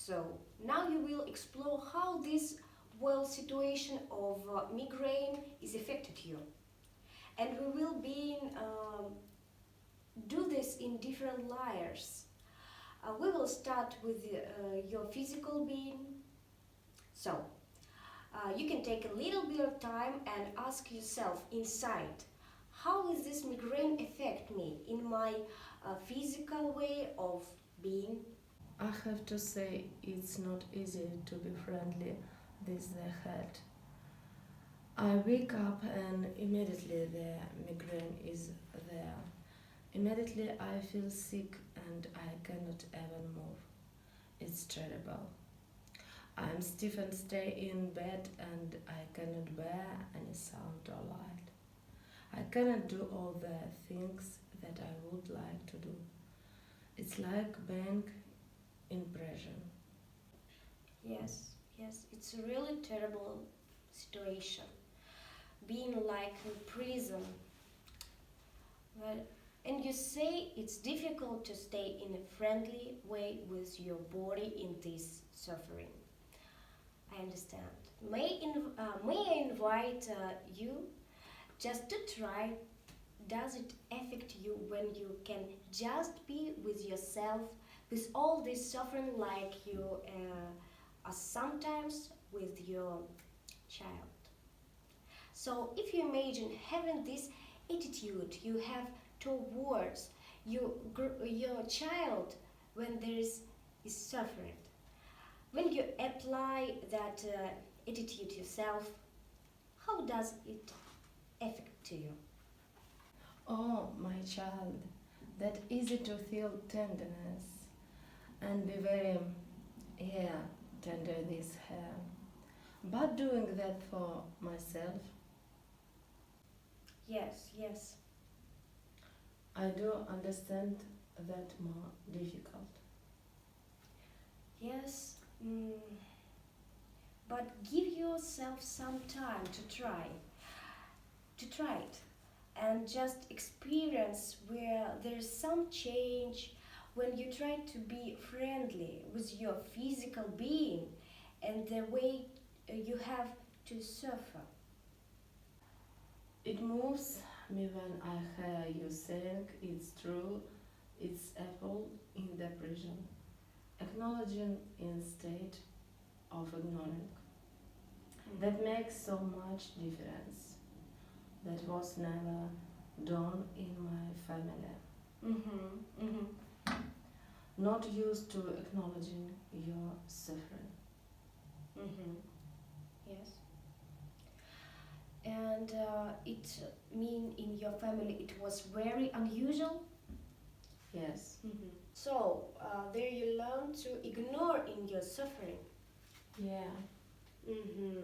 So now you will explore how this well situation of migraine is affected you, and we will be do this in different layers. We will start with your physical being. So you can take a little bit of time and ask yourself inside, how is this migraine affect me in my physical way of being? I have to say it's not easy to be friendly with the head. I wake up and immediately the migraine is there. Immediately I feel sick and I cannot even move. It's terrible. I'm stiff and stay in bed and I cannot bear any sound or light. I cannot do all the things that I would like to do. It's like being in prison. Yes, it's a really terrible situation. Being like in prison. Well, and you say it's difficult to stay in a friendly way with your body in this suffering. I understand. May I invite you just to try? Does it affect you when you can just be with yourself with all this suffering like you are sometimes with your child? So if you imagine having this attitude you have towards your child when is suffering, when you apply that attitude yourself, how does it affect to you? Oh, my child, that easy to feel tenderness and be very, yeah, tender this hair. But doing that for myself, Yes. I do understand that more difficult. Yes, but give yourself some time to try it, and just experience where there's some change when you try to be friendly with your physical being and the way you have to suffer. It moves me when I hear you saying it's true, it's Apple in the prison, acknowledging instead of ignoring. That makes so much difference. That was never done in my family. Mm-hmm. Not used to acknowledging your suffering. Mm-hmm. Yes. And it mean in your family it was very unusual. Yes. Mm-hmm. So there you learn to ignore in your suffering. Yeah. Mm-hmm.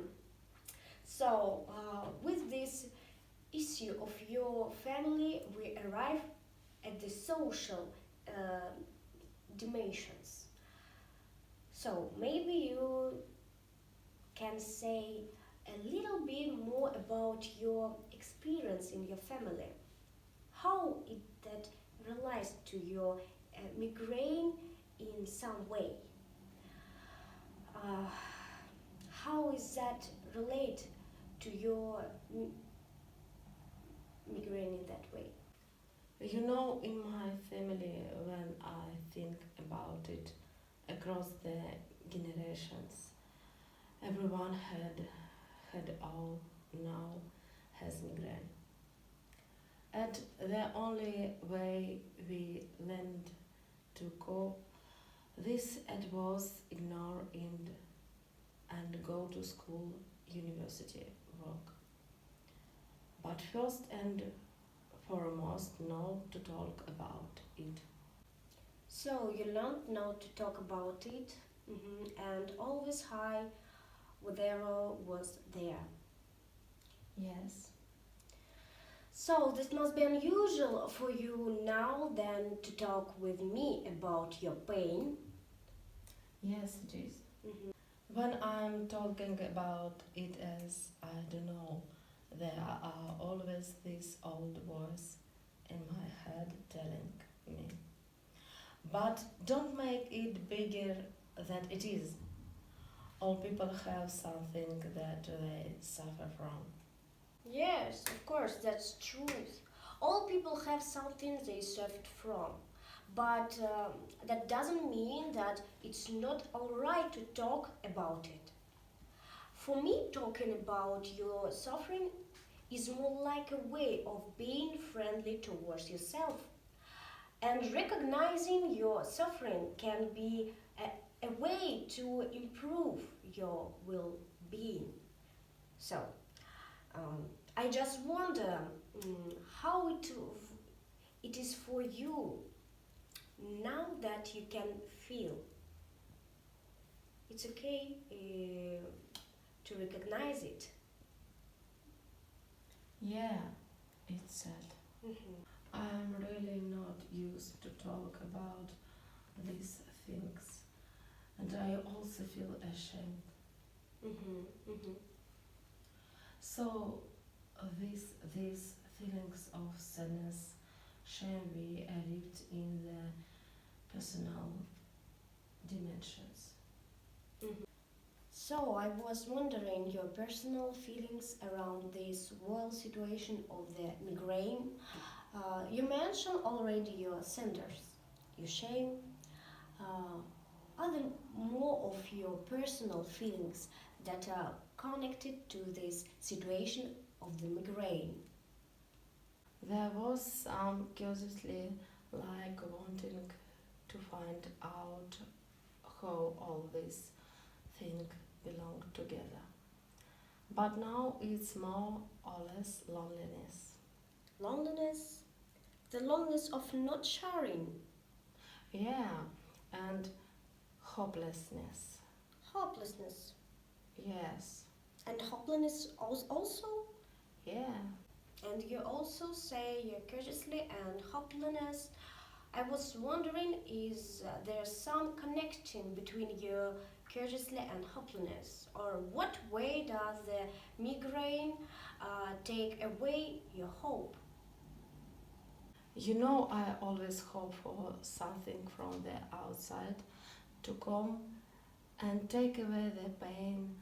So with this issue of your family, we arrive at the social dimensions. So maybe you can say a little bit more about your experience in your family. How it that relates to your migraine in some way. Uh, how is that relate to your migraine in that way? You know, in my family, when I think about it across the generations, everyone had all now has migraine. And the only way we learned to cope this it was ignore and go to school, university, work. But first and foremost, know to talk about it. So you learned now to talk about it, and always high whatever was there. Yes. So this must be unusual for you now then to talk with me about your pain. Yes, it is. Mm-hmm. When I'm talking about it as I don't know, there are always this old voice in my head telling me, but don't make it bigger that it is. All people have something that they suffer from. Yes, of course, that's truth. All people have something they suffered from. But that doesn't mean that it's not alright to talk about it. For me, talking about your suffering is more like a way of being friendly towards yourself. And recognizing your suffering can be a way to improve your well being. So, um, I just wonder how it is for you now that you can feel. It's okay to recognize it. Yeah, it's sad. Mhm. I'm really not used to talk about these things, and I also feel ashamed. Mhm. Mhm. These feelings of sadness, shame be arrived in the personal dimensions. Mhm. So I was wondering your personal feelings around this world situation of the migraine. You mentioned already your centers, your shame. Are there more of your personal feelings that are connected to this situation of the migraine? There was some curiosity, like wanting to find out how all these things belong together. But now it's more or less loneliness. Loneliness, the loneliness of not sharing, Yeah, and hopelessness. hopelessness, Yes, and hopelessness also. yeah. And you also say you're curiously and hopelessness. I was wondering, is there some connection between your curiously and hopelessness, or what way does the migraine take away your hope? You know, I always hope for something from the outside to come and take away the pain,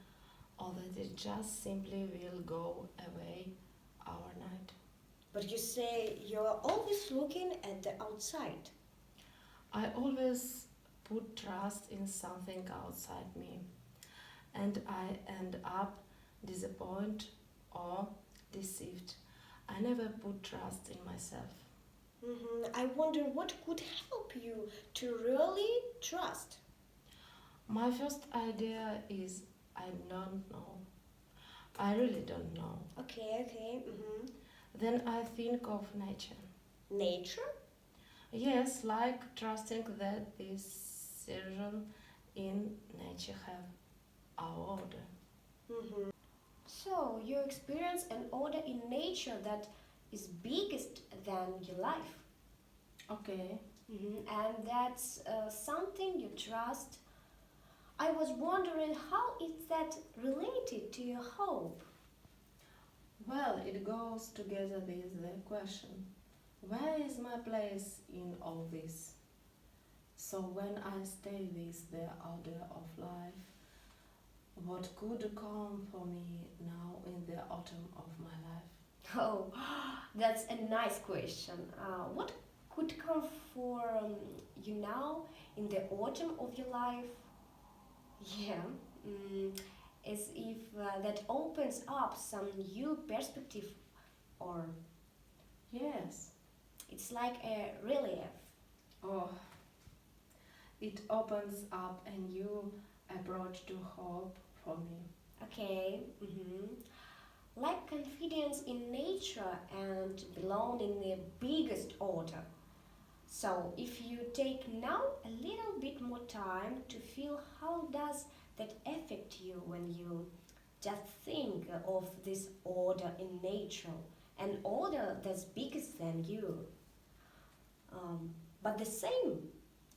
or that it just simply will go away overnight. But you say you're always looking at the outside. I always put trust in something outside me, and I end up disappointed or deceived. I never put trust in myself. I wonder what could help you to really trust. My first idea is I don't know. I really don't know. Okay, okay. Then I think of nature. Nature? Yes, like trusting that this season in nature have our order. hmm So you experience an order in nature that is biggest than your life. Okay. And that's something you trust. I was wondering how is that related to your hope? Well, it goes together with the question, where is my place in all this? So when I stay with the order of life, what could come for me now in the autumn of my life? Oh, that's a nice question. What could come for you now in the autumn of your life? Yeah, mm, as if that opens up some new perspective, or Yes. it's like a relief. Oh, it opens up a new approach to hope for me. Okay. Like confidence in nature and belong in the biggest order. So if you take now a little bit more time to feel how does that affect you when you just think of this order in nature, an order that's bigger than you. But the same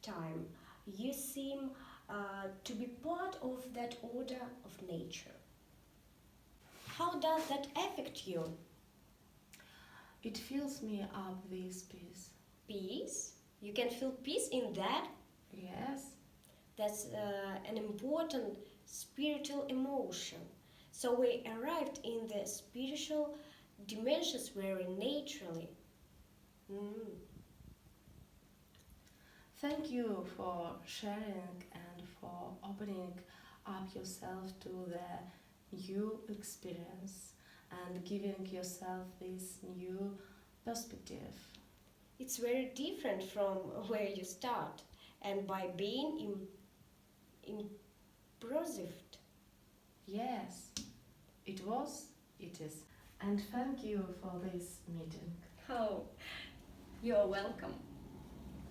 time, you seem to be part of that order of nature. How does that affect you? It fills me up with peace. Peace? You can feel peace in that? Yes, That's an important spiritual emotion. So we arrived in the spiritual dimensions very naturally. Mm. Thank you for sharing and for opening up yourself to the new experience and giving yourself this new perspective. It's very different from where you start, and by being impressive. Yes, it was, it is. And thank you for this meeting. Oh, you're welcome.